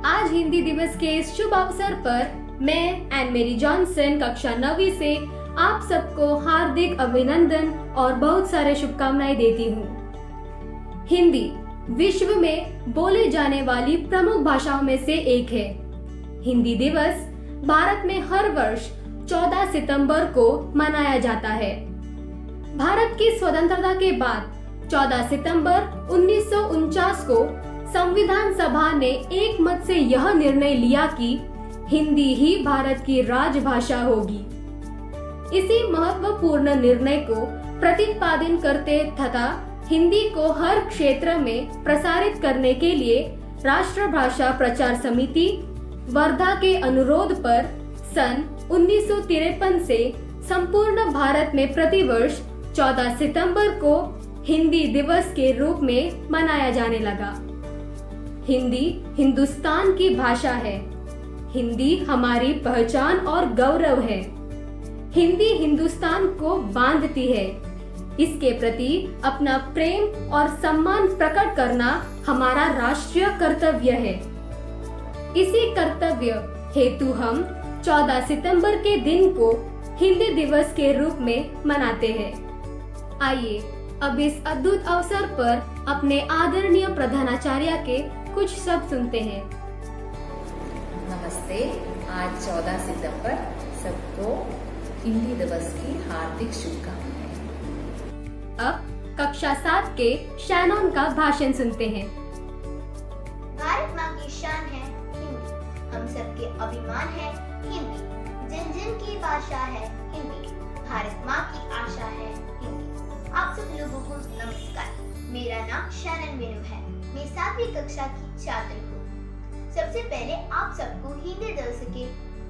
आज हिंदी दिवस के इस शुभ अवसर पर मैं एंड मेरी जॉनसन कक्षा 9वीं से आप सबको हार्दिक अभिनंदन और बहुत सारे शुभकामनाएं देती हूँ। हिंदी विश्व में बोले जाने वाली प्रमुख भाषाओं में से एक है। हिंदी दिवस भारत में हर वर्ष 14 सितंबर को मनाया जाता है। भारत की स्वतंत्रता के बाद 14 सितंबर 1949 को संविधान सभा ने एक मत से यह निर्णय लिया कि हिंदी ही भारत की राजभाषा होगी। इसी महत्वपूर्ण निर्णय को प्रतिपादन करते तथा हिंदी को हर क्षेत्र में प्रसारित करने के लिए राष्ट्रभाषा प्रचार समिति वर्धा के अनुरोध पर सन 1953 से संपूर्ण भारत में प्रतिवर्ष 14 सितंबर को हिंदी दिवस के रूप में मनाया जाने लगा। हिंदी हिंदुस्तान की भाषा है। हिंदी हमारी पहचान और गौरव है। हिंदी हिंदुस्तान को बांधती है। इसके प्रति अपना प्रेम और सम्मान प्रकट करना हमारा राष्ट्रीय कर्तव्य है। इसी कर्तव्य हेतु हम 14 सितंबर के दिन को हिंदी दिवस के रूप में मनाते हैं। आइए अब इस अद्भुत अवसर पर अपने आदरणीय प्रधानाचार्य के कुछ शब्द सुनते हैं। नमस्ते। आज 14 सितंबर, सबको हिंदी दिवस की हार्दिक शुभकामनाएं। अब कक्षा 7 के शैनॉन का भाषण सुनते हैं। भारत माँ की शान है हिंदी, हम सबके अभिमान है हिंदी, जन जन की भाषा है हिंदी, भारत माँ की आशा है हिंदी। आप सब लोगों को नमस्कार। मेरा नाम शैनन मेनू है। मैं 7वीं कक्षा की छात्र हूँ। सबसे पहले आप सबको हिंदी दिवस की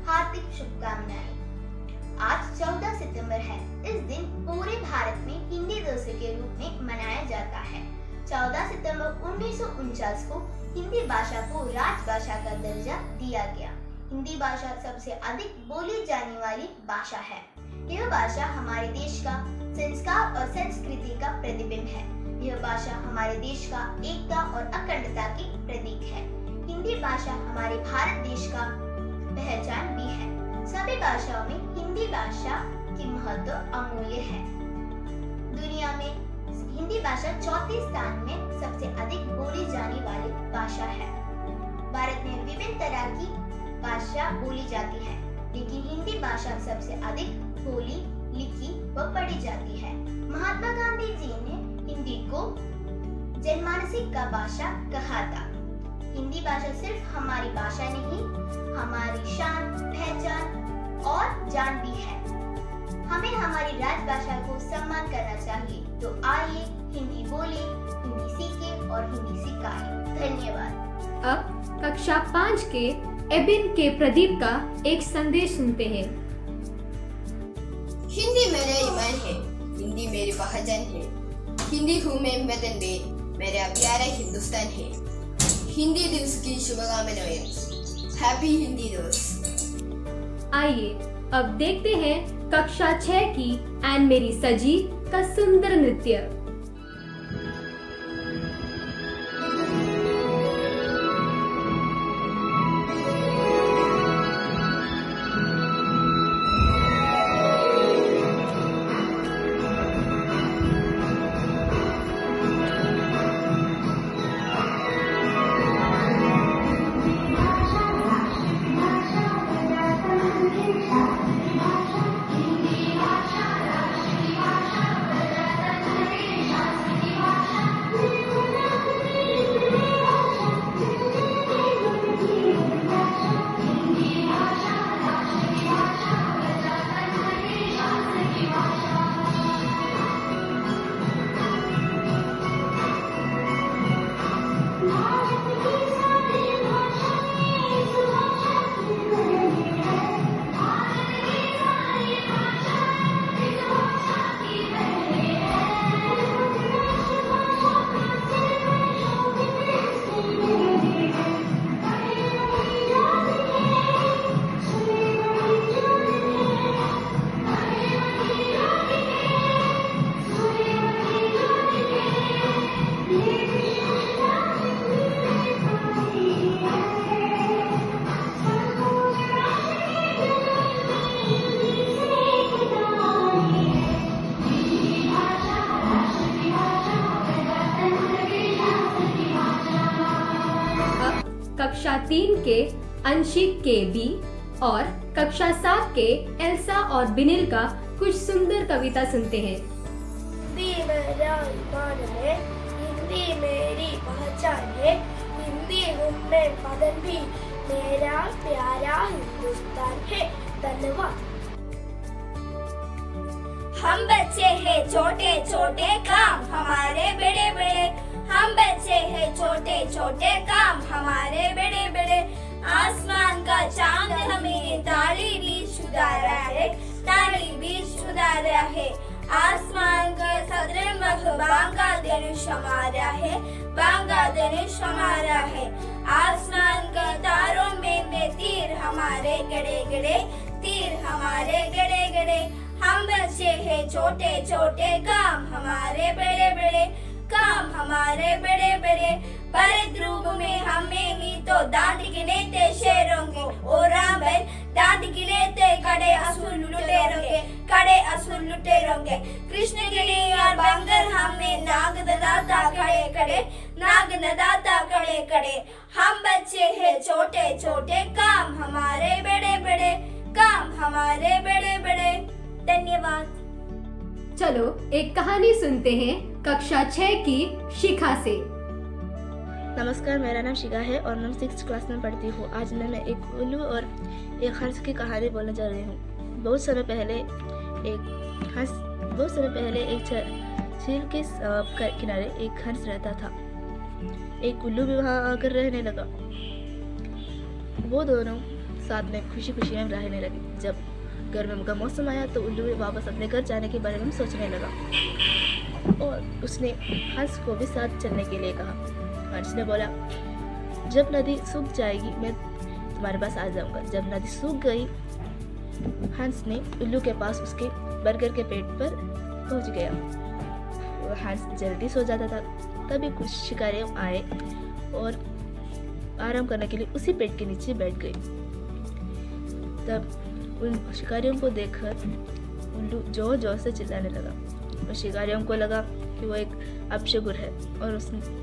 हार्दिक शुभकामनाएं। आज 14 सितंबर है। इस दिन पूरे भारत में हिंदी दिवस के रूप में मनाया जाता है। 14 सितंबर 1949 को हिंदी भाषा को राजभाषा का दर्जा दिया गया। हिंदी भाषा सबसे अधिक बोली जाने वाली भाषा है। यह भाषा हमारे देश का संस्कार और संस्कृति का प्रतिबिंब है। यह भाषा हमारे देश का एकता और अखंडता की प्रतीक है। हिंदी भाषा हमारे भारत देश का पहचान भी है। सभी भाषाओं में हिंदी भाषा की महत्व अमूल्य है। दुनिया में हिंदी भाषा चौथे स्थान में सबसे अधिक बोली जाने वाली भाषा है। भारत में विभिन्न तरह की भाषा बोली जाती है, लेकिन हिंदी भाषा सबसे अधिक बोली, लिखी व पढ़ी जाती है। महात्मा गांधी जी ने हिंदी को जनमानसिक का भाषा कहा था। हिंदी भाषा सिर्फ हमारी भाषा नहीं, हमारी शान, पहचान और जान भी है। हमें हमारी राजभाषा को सम्मान करना चाहिए। तो आइए हिंदी बोले, हिंदी सीखे और हिंदी सिखाएं। धन्यवाद। अब कक्षा 5 के एबिन के प्रदीप का एक संदेश सुनते हैं। हिंदी मेरा ईमान है, हिंदी मेरी पहचान है। हिंदी हूँ मैं वतन में, मेरा प्यारा हिंदुस्तान है। हिंदी दिवस की शुभकामनाएं। हैप्पी हिंदी दिवस। आइए अब देखते हैं कक्षा 6 की एंड मेरी सजी का सुंदर नृत्य। कक्षा 3 के अंशिक के बी और कक्षा 7 के एल्सा और बिनिल का कुछ सुंदर कविता सुनते हैं। हिंदी मेरा ईमान है, हिंदी मेरी पहचान है, हिंदी हूँ मैं मदन भी, मेरा प्यारा हिंदुस्तान है। धन्यवाद। हम बच्चे हैं छोटे छोटे काम हमारे बड़े बड़े, हम बच्चे हैं छोटे छोटे काम हमारे बड़े बड़े, आसमान का चांद हमें तारी भी छुड़ाया है, तारी भी छुड़ाया है, आसमान के सदर मख बांग्लादेश हमारा है, बांग्लादेश हमारा है, आसमान के तारों में तीर हमारे गड़े गड़े, तीर हमारे गड़े गड़े, हम बच्चे हैं छोटे छोटे काम हमारे बड़े बड़े, काम हमारे बड़े बड़े, भारत रूप में हमें ही तो दांत गिनेते शेरों के, ओ रावण दांत गिनेते कड़े असुर लुटेरों के, कड़े असुर लुटेरों के, कृष्ण गिरी और बंगर हमें नाग नदाता खड़े खड़े, नाग नदाता खड़े खड़े, हम बच्चे हैं छोटे छोटे काम हमारे बड़े बड़े, काम हमारे बड़े बड़े। धन्यवाद। चलो एक कहानी सुनते हैं कक्षा 6 की शिखा से। नमस्कार, मेरा नाम शिखा है और मैं 6th क्लास में पढ़ती हूँ। आज मैं एक उल्लू और एक हंस की कहानी बोलने जा रही हूँ। बहुत समय पहले एक झील के किनारे एक हंस रहता था। एक उल्लू भी वहाँ आकर रहने लगा। वो दोनों साथ में खुशी खुशी में रहने लगे। जब गर्मी का मौसम आया तो उल्लू भी वापस अपने घर जाने के बारे में सोचने लगा और उसने हंस को भी साथ चलने के लिए कहा। हंस ने बोला, जब नदी सूख जाएगी मैं तुम्हारे पास आ जाऊंगा। जब नदी सूख गई, हंस ने उल्लू के पास उसके बरगद के पेड़ पर पहुंच गया। हंस जल्दी सो जाता था। तभी कुछ शिकारी आए और आराम करने के लिए उसी पेड़ के नीचे बैठ गए। तब उन शिकारियों को देखकर उल्लू जोर जोर से चिल्लाने लगा और शिकारियों को लगा कि वो एक अपशगुन है और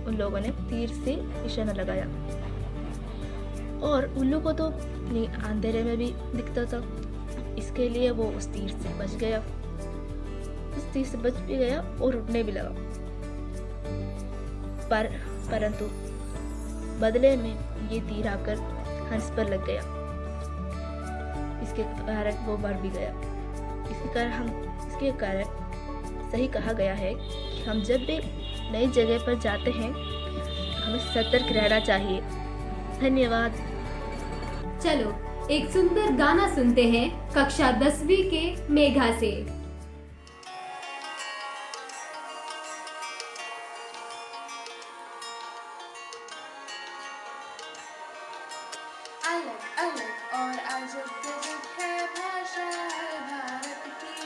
उन लोगों ने तीर से निशाना लगाया और उल्लू को तो अंधेरे में भी दिखता था, इसके लिए वो उस तीर से बच गया। उस तीर से बच भी गया और उड़ने भी लगा। परंतु बदले में ये तीर आकर हंस पर लग गया। इसके कारण वो मर भी गया। इसके कारण सही कहा गया है कि हम जब भी नई जगह पर जाते हैं हमें सतर्क रहना चाहिए। धन्यवाद। चलो एक सुंदर गाना सुनते हैं कक्षा 10वीं के मेघा से। अलग अलग और अजब गजब है भाषा है भारत की,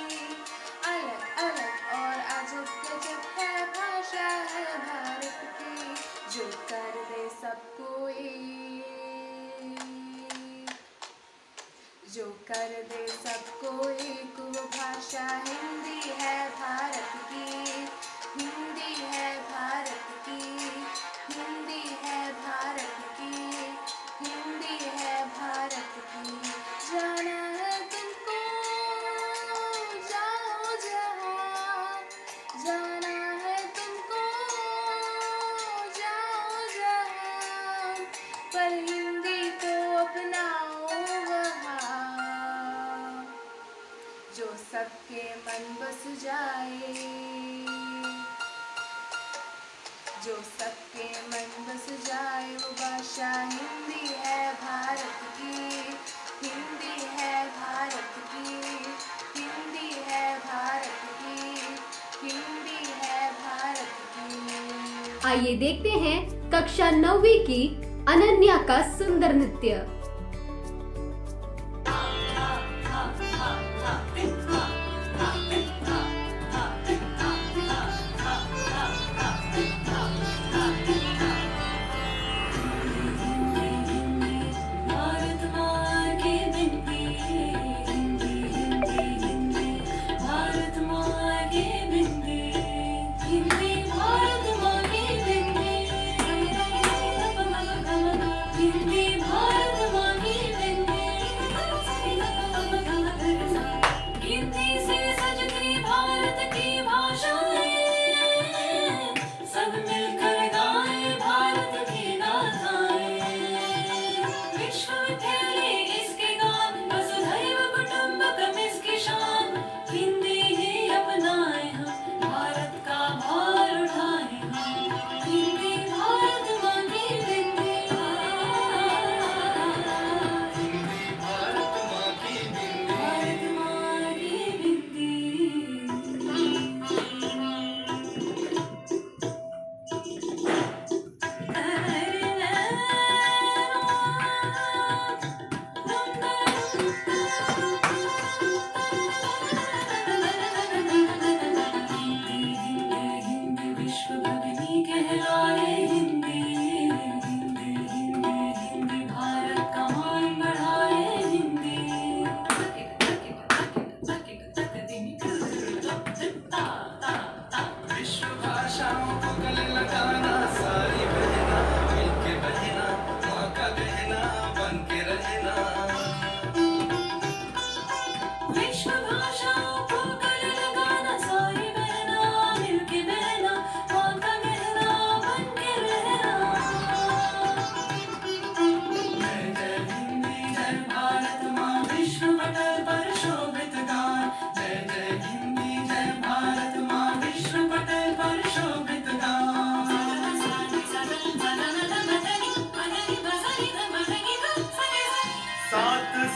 अलग अलग और अजब गजब है भाषा है भारत की, जो कर दे सबको एक, जो कर दे सबको एक, वो भाषा हिंदी है भारत की, हिंदी है भारत की, हिंदी है भारत की, हिंदी है भारत की। जाना है तुमको जाओ जहाँ, जाना है तुमको जाओ जहाँ, पर हिंदी को अपनाओ वहाँ, जो सबके मन बस जाए, जो सबके मन बस जाए, वो भाषा हिंदी है भारत की, हिंदी है भारत की, हिंदी है भारत की, हिंदी है भारत की। आइए देखते हैं कक्षा 9वीं की अनन्या का सुंदर नृत्य। हिंदी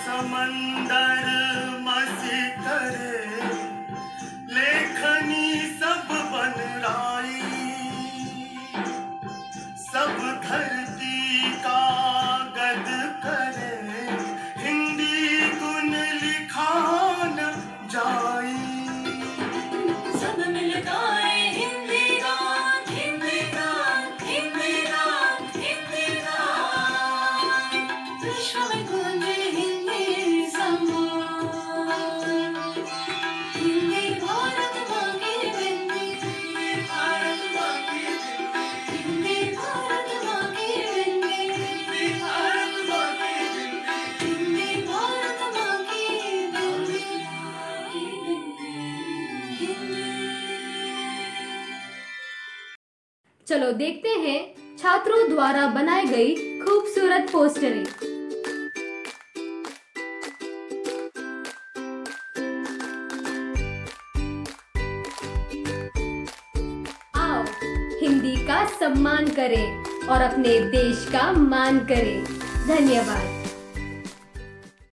समंदर मसी करे लेखनी सब बन राई, सब धरती का गद करे हिंदी गुण लिखा न जाई। सब मिल गाए हिंदी गान, हिंदी गान, हिंदी गान, हिंदी गान, विश्व में गूंजे हिंदी सम्मान। हिंदी भारत माँ की बिंदी, भारत माँ की बिंदी, हिंदी भारत माँ की बिंदी, भारत माँ की बिंदी, हिंदी भारत माँ की बिंदी, चलो देखते हैं छात्रों द्वारा बनाई गई खूबसूरत पोस्टरें। आओ हिंदी का सम्मान करें और अपने देश का मान करें। धन्यवाद।